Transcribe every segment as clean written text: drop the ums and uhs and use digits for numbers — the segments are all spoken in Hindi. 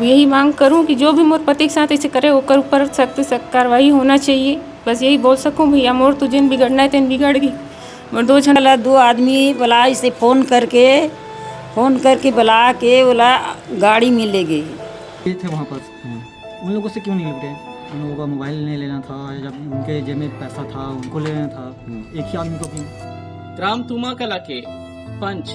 यही मांग करूं कि जो भी मोर पति के साथ ऐसे करे ओकर ऊपर सख्त सख्त कार्रवाई होना चाहिए। बस यही बोल सकूं भैया मोर तो जिन बिगड़ना है तेन बिगड़ गई। मोर दो आदमी बुला इसे फ़ोन करके बुला के बोला गाड़ी में ले गए। ये थे वहाँ पर उन लोगों से क्यों नहीं लूटे? उन लोगों का मोबाइल नहीं लेना था, जब उनके जेब में पैसा था उनको लेना था, एक ही आदमी को क्यों? ग्राम तुमाकला के पंच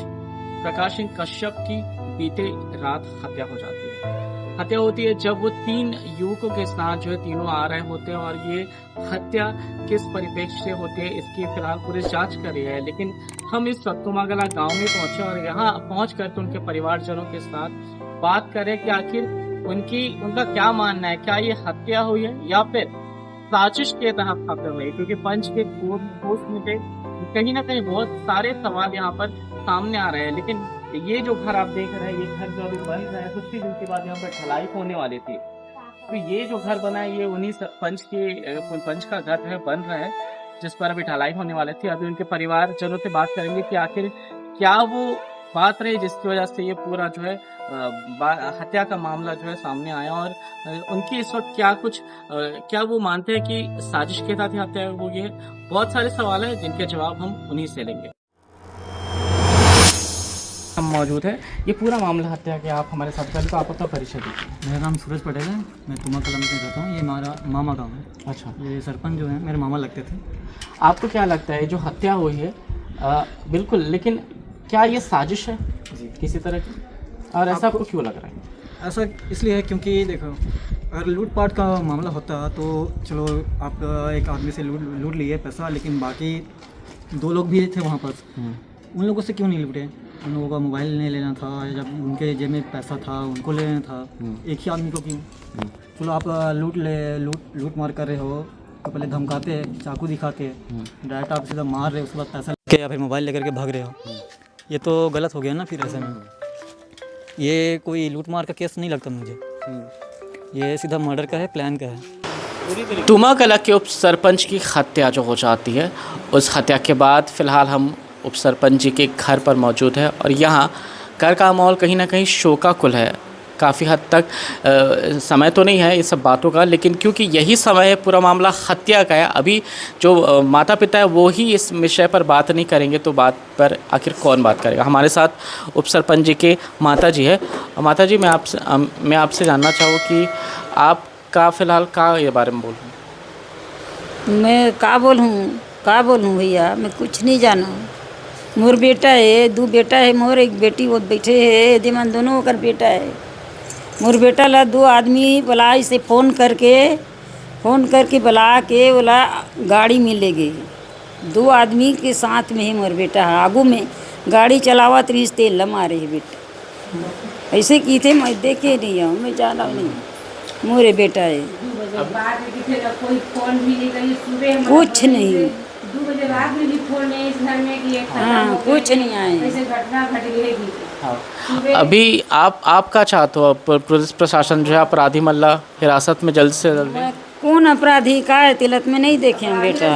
प्रकाश सिंह कश्यप की बीते रात हत्या हो जाती है। हत्या होती है जब वो 3 युवकों के साथ जो है तीनों आ रहे होते हैं और ये हत्या किस परिप्रेक्ष्य से होती है इसकी फिलहाल पुलिस जांच कर रही है। लेकिन हम इस तुमाकला गांव में पहुंचे और यहाँ पहुंच कर तो उनके परिवारजनों के साथ बात करें कि आखिर उनका क्या मानना है, क्या ये हत्या हुई है या फिर साजिश के तहत हत्या हुई है। क्योंकि पंच के पोस्ट में कहीं ना कहीं बहुत सारे सवाल यहाँ पर सामने आ रहे हैं। लेकिन ये जो घर आप देख रहे हैं, ये घर जो अभी बन रहा है, कुछ ही दिन के बाद यहाँ पर ढलाई होने वाली थी। तो ये जो घर बना है ये उन्हीं पंच का घर है, बन रहा है, जिस पर अभी ढलाई होने वाले थे। अभी उनके परिवारजनों से बात करेंगे कि आखिर क्या वो बात रही जिसकी वजह से ये पूरा जो है हत्या का मामला जो है सामने आया और उनकी इस वक्त क्या वो मानते हैं कि साजिश के साथ ही हत्या हुई है। बहुत सारे सवाल हैं जिनके जवाब हम उन्हीं से लेंगे। हम मौजूद है, ये पूरा मामला हत्या के आप हमारे साथ करें तो आप अपना परिचय दीजिए। मेरा नाम सूरज पटेल है, मैं तुमाकला में रहता हूँ। ये हमारा मामा गाँव है। अच्छा, ये सरपंच जो है मेरे मामा लगते थे। आपको क्या लगता है जो हत्या हुई है बिल्कुल, लेकिन क्या ये साजिश है किसी तरह की, और ऐसा आपको क्यों लग रहा है? ऐसा इसलिए है क्योंकि देखो, अगर लूटपाट का मामला होता तो चलो आप एक आदमी से लूट लिए पैसा, लेकिन बाकी 2 लोग भी थे वहाँ पर, उन लोगों से क्यों नहीं लूटे? उन लोगों का मोबाइल नहीं लेना था, जब उनके जेब में पैसा था उनको लेना था, एक ही आदमी को क्यों? चलो आप लूट मार कर रहे हो तो पहले धमकाते, चाकू दिखा के डायरेक्ट आप सीधा मार रहे हो, उसके बाद पैसा लेके या फिर मोबाइल लेकर के भाग रहे हो, ये तो गलत हो गया ना। फिर ऐसे में ये कोई लूट मार का केस नहीं लगता मुझे, ये सीधा मर्डर का है, प्लान का है। तुमाकला के उप सरपंच की हत्या जो हो जाती है, उस हत्या के बाद फिलहाल हम उप सरपंच जी के घर पर मौजूद है और यहाँ घर का माहौल कहीं ना कहीं शोकाकुल है। काफ़ी हद तक समय तो नहीं है ये सब बातों का, लेकिन क्योंकि यही समय है, पूरा मामला हत्या का है। अभी जो माता पिता है वो ही इस विषय पर बात नहीं करेंगे तो बात पर आखिर कौन बात करेगा। हमारे साथ उप सरपंच जी के माता जी है। माता जी, मैं आपसे जानना चाहूँ कि आपका फ़िलहाल का ये बारे में बोलूँ? मैं का बोलूँ भैया, मैं कुछ नहीं जाना। मोर बेटा है, 2 बेटा है मोर, एक बेटी वो बैठे है, दिमान दोनों कर बेटा है। मोर बेटा ला 2 आदमी बुला इसे फ़ोन करके बुला के बोला गाड़ी में ले गए। 2 आदमी के साथ में ही मोर बेटा है, आगू में गाड़ी चलावत रही, तेल लमा रही बेटा। ऐसे की थे, मैं देखे नहीं हूँ, मैं जाना नहीं, मोरे बेटा है। कुछ नहीं, 2 बजे रात में भी फोन नहीं इस घर में कि हाँ, कुछ नहीं आए। ऐसे घटना घट गई। अभी आप क्या चाहते हो? पुलिस प्रशासन जो है अपराधी मल्ला हिरासत में जल्द से जल्द? कौन अपराधी का है, तिलक में नहीं देखे हैं बेटा।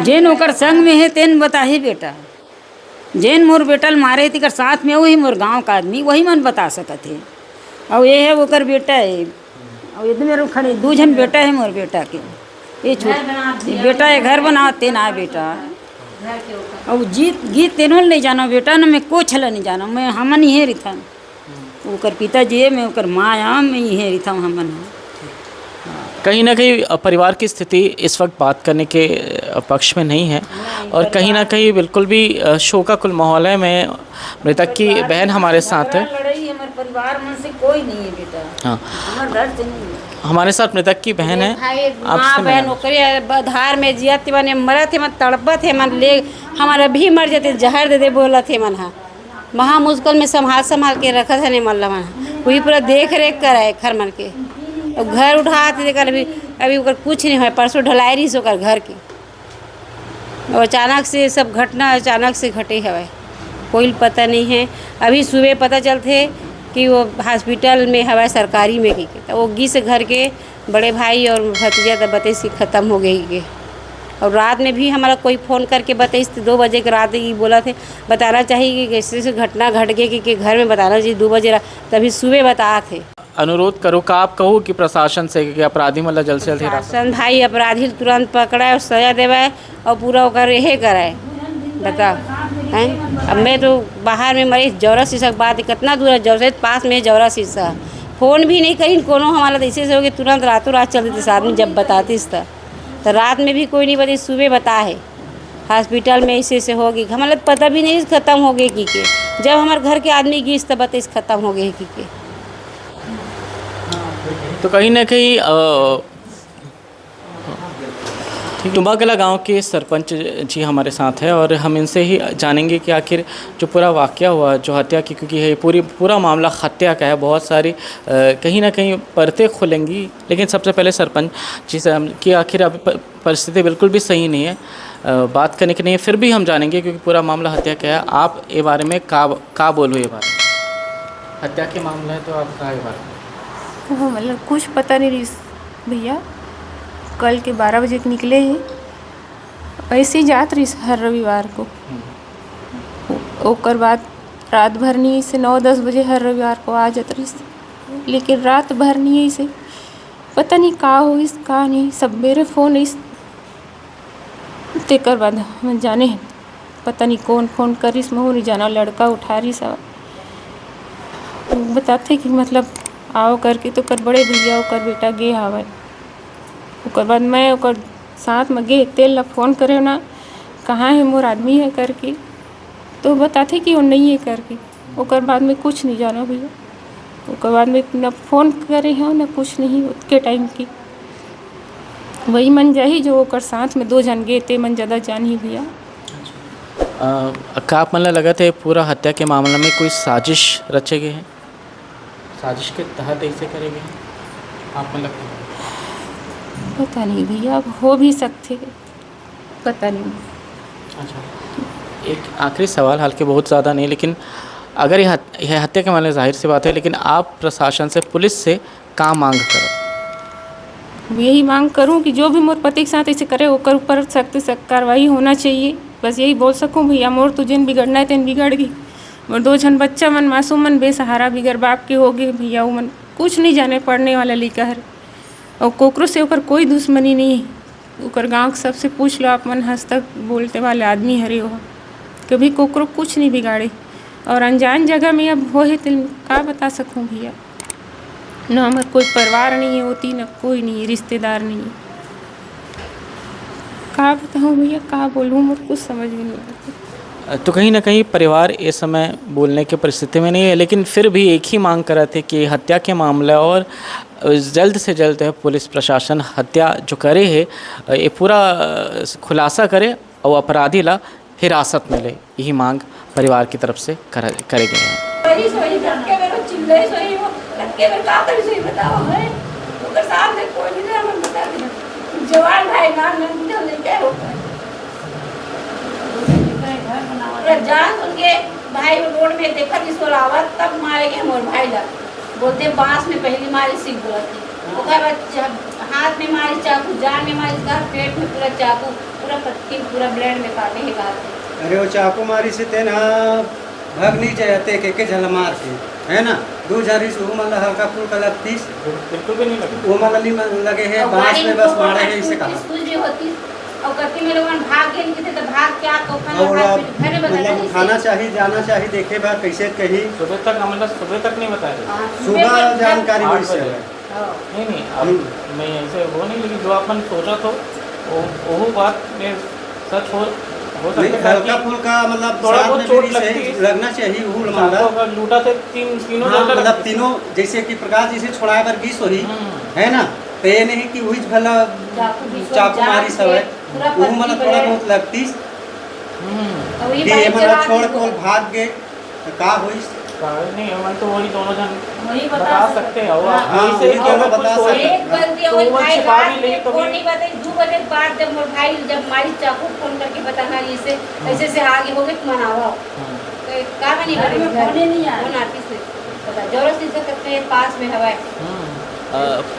जेन ओकर संग में है तेन बताही बेटा, जेन मोर बेटल मारे तिकर साथ में वही मोर गांव का आदमी वही मन बता सकत है। और ये है ओकर बेटा है, और इधर मेरे खड़े 2 जन बेटा है मोर बेटा के। ये बेटा है घर बनाते ना बेटा, और गीत तेनों नहीं जाना बेटा ना, मैं कुछ नहीं जाना, मैं हमन ही रही ओकर पिताजी है, मैं ओकर माँ मैं ही रही हमन। कहीं ना कहीं परिवार की स्थिति इस वक्त बात करने के पक्ष में नहीं है और कहीं ना कहीं बिल्कुल भी शोकाकुल माहौल है। मैं मृतक की बहन हमारे साथ है। हमारे परिवार में से कोई नहीं है बेटा। हाँ, हमारे घर से नहीं है। हमारे साथ मृतक की बहन है। माँ बहन ओकरे बधार में जियत बने मरत है, मन तड़पत है, मन ले हमारा भी मर जाते, जहर दे दे बोलत है मन। हाँ, महा मुश्किल में संभाल के रखत है नहीं मल्ला मन, वही पूरा देख रेख कर है घर मन के। और घर उठाते देकर अभी ओकर कुछ नहीं है, परसों ढलाई रही ओकर घर की, और अचानक से सब घटना अचानक से घटे हवे, कोई पता नहीं है। अभी सुबह पता चलते कि वो हॉस्पिटल में हवा सरकारी में की, तो वो गी से घर के बड़े भाई और भतीजा तब बते सी ख़त्म हो गई के। और रात में भी हमारा कोई फ़ोन करके बताइए 2 बजे के रात ही बोला थे बताना चाहिए कि ऐसे ऐसे घटना घट गई कि घर में बताना चाहिए 2 बजे तभी सुबह बताए थे। अनुरोध करो का आप कहो कि प्रशासन से कि अपराधी मतलब जल्द से जल्द हिरासत शासन भाई अपराधी तुरंत पकड़ाए और सजा देवाए और पूरा ओकर यहे कराए। बताओ हैं, अब मैं तो बाहर में मरी जौरा शीशा बात कितना दूर है, जौरा पास में जौरा शीशा फ़ोन भी नहीं करी कोनो हमारा ऐसे से हो कि तुरंत रातों रात चल देते आदमी जब बतातीस तो रात में भी कोई नहीं बताई सुबह बता है हॉस्पिटल में ऐसे ऐसे होगी हमारा पता भी नहीं ख़त्म हो गई के जब हमारे घर के आदमी गई तब बताइए ख़त्म हो गए के। तो कहीं ना कहीं डुम्बाकला गांव के सरपंच जी हमारे साथ है और हम इनसे ही जानेंगे कि आखिर जो पूरा वाक़या हुआ जो हत्या की, क्योंकि ये पूरा मामला हत्या का है, बहुत सारी कहीं ना कहीं परतें खुलेंगी। लेकिन सबसे पहले सरपंच जी से हम कि आखिर अभी परिस्थिति बिल्कुल भी सही नहीं है, बात करने की नहीं है, फिर भी हम जानेंगे क्योंकि पूरा मामला हत्या का है। आप ये बारे में का बोलो, ये बारे हत्या के मामला है तो आप का ये बारे हाँ मतलब कुछ पता नहीं रही भैया, कल के 12 बजे के निकले ही ऐसे ही जात रही हर रविवार को। ओकर बाद रात भर नहीं से 9-10 बजे हर रविवार को आ जात रही, लेकिन रात भर नहीं ऐसे पता नहीं का हो इस का नहीं सब मेरे फ़ोन इस तेकर बाद हम जाने हैं पता नहीं कौन फ़ोन करिस मैं नहीं जाना, लड़का उठा रही सब बताते कि मतलब आओ करके तो कर बड़े भैया ओकर बेटा गे आवे। ओकर बाद मैं ओकर साथ में गे तेल ला फ़ोन करे ना कहाँ है मोर आदमी है करके तो बताते कि वो नहीं है करके। ओकर बाद में कुछ नहीं जाना भैया, ओकर बाद में न फ़ोन करे हैं न कुछ नहीं के टाइम की वही मन जाही जो ओकर साथ में 2 जन गे ते मन ज़्यादा जान ही भैया। का आप मतलब लगा थे पूरा हत्या के मामले में कोई साजिश रचे गए हैं, साजिश के तहत ऐसे करे गए हैं आप मतलब पता नहीं भैया, अब हो भी सकते पता नहीं। अच्छा, एक आखिरी सवाल, हालांकि बहुत ज़्यादा नहीं, लेकिन अगर यह हत्या के मामले ज़ाहिर सी बात है, लेकिन आप प्रशासन से पुलिस से का मांग करो? यही मांग करूं कि जो भी मोर पति के साथ ऐसे करे ओकर ऊपर सख्त सख्त कार्रवाई होना चाहिए। बस यही बोल सकूं भैया, मोर तो जिन बिगड़ना है तेन बिगड़ गई। मोर 2 जन बच्चा मन मासूम मन बेसहारा बिगर बाप के हो गए भैया, वो मन कुछ नहीं जाने पढ़ने वाला लिखा है और कोकरो से ओकर कोई दुश्मनी नहीं है। ओकर गाँव के सबसे पूछ लो आप मन हंस तक बोलते वाले आदमी हरे हो, कभी कोकरो कुछ नहीं बिगाड़े और अनजान जगह में अब हो है तो का बता सकूं भैया। न हमार कोई परिवार नहीं होती न कोई नहीं रिश्तेदार नहीं, का बताऊँ भैया का बोलूँ मुझे कुछ समझ में नहीं आता। तो कहीं ना कहीं परिवार इस समय बोलने की परिस्थिति में नहीं है, लेकिन फिर भी एक ही मांग कर रहे थे कि हत्या के मामले और जल्द से जल्द है पुलिस प्रशासन हत्या जो करे है ये पूरा खुलासा करे और अपराधी ला हिरासत में ले, यही मांग परिवार की तरफ से करे गए हैं। जान उनके भाई रोड में देखा जिसको लावत तब मारे गए मोर भाई ला, बोलते बांस में पहली मारी सीख बोलती ओकर बाद हाथ में मारी चाकू, जान में मारी का पेट में पूरा चाकू पूरा पत्ती पूरा ब्लड में काटे ही काटे। अरे वो चाकू मारी से तेना भाग नहीं जाते के झल मार के है ना 2 झारी से वो मतलब हल्का फुल्का लगतीस बिल्कुल भी नहीं लगे, वो मतलब लगे है बांस में बस मारे है इसे कहा स्कूल भी होती और करती में लोगन भाग गए किते तो भाग क्या तो और मतलब खाना चाहिए जाना चाहिए देखे बार कैसे कहीं सुबह तक मतलब सुबह तक नहीं बताया, सुबह जानकारी हुई से नहीं अब मैं ऐसे वो नहीं, लेकिन जो अपन सोचा तो वो बात में सच हो सकता हल्का फुल्का मतलब थोड़ा बहुत चोट लगना चाहिए वो मतलब लूटा थे तीनों मतलब तीनों जैसे कि प्रकाश जैसे छोड़ा पर 20 ही है ना, तो ये नहीं कि वही भला चाकू मारी सब है वो मतलब थोड़ा बहुत लगतीस कि ये मतलब छोड़ को भाग गए तो का हुई नहीं, हम तो वही दोनों जन वही बता सकते हैं वही से बता सकते एक गलती हो गई भाई रात में फोन नहीं बताई 2 बजे के बाद जब मोर भाई जब मारी चाकू फोन करके बताना ऐसे ऐसे से आगे हो गए मनावा तो का नहीं बने फोन नहीं आया फोन आती से पता जोर से करते हैं पास में हवा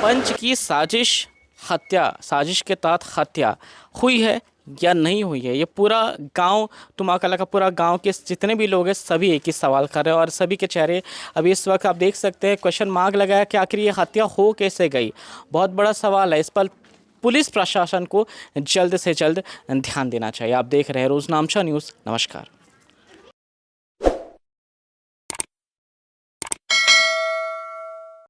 पंच की साजिश हत्या, साजिश के तहत हत्या हुई है या नहीं हुई है, ये पूरा गांव तुमाकला का पूरा गांव के जितने भी लोग हैं सभी एक ही सवाल कर रहे हैं और सभी के चेहरे अभी इस वक्त आप देख सकते हैं क्वेश्चन मार्क लगाया कि आखिर ये हत्या हो कैसे गई। बहुत बड़ा सवाल है, इस पर पुलिस प्रशासन को जल्द से जल्द ध्यान देना चाहिए। आप देख रहे हैं रोज़नामचा न्यूज़। नमस्कार।